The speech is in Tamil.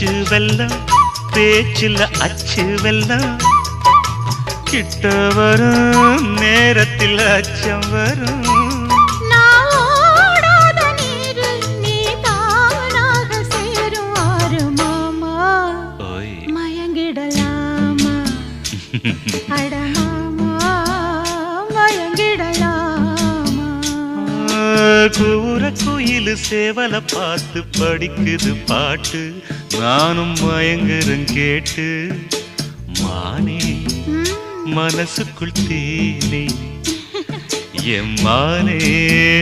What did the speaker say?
அச்சு வெல்லம் பேச்சில் அச்சு வெல்லம் கிட்ட வரும் நேரத்தில் அச்சம் வரும் கூற குயிலு சேவல பார்த்து படிக்குது பாட்டு நானும் மயங்குறேன் கேட்டு மானே மனசுக்குள் தேனே எம்மானே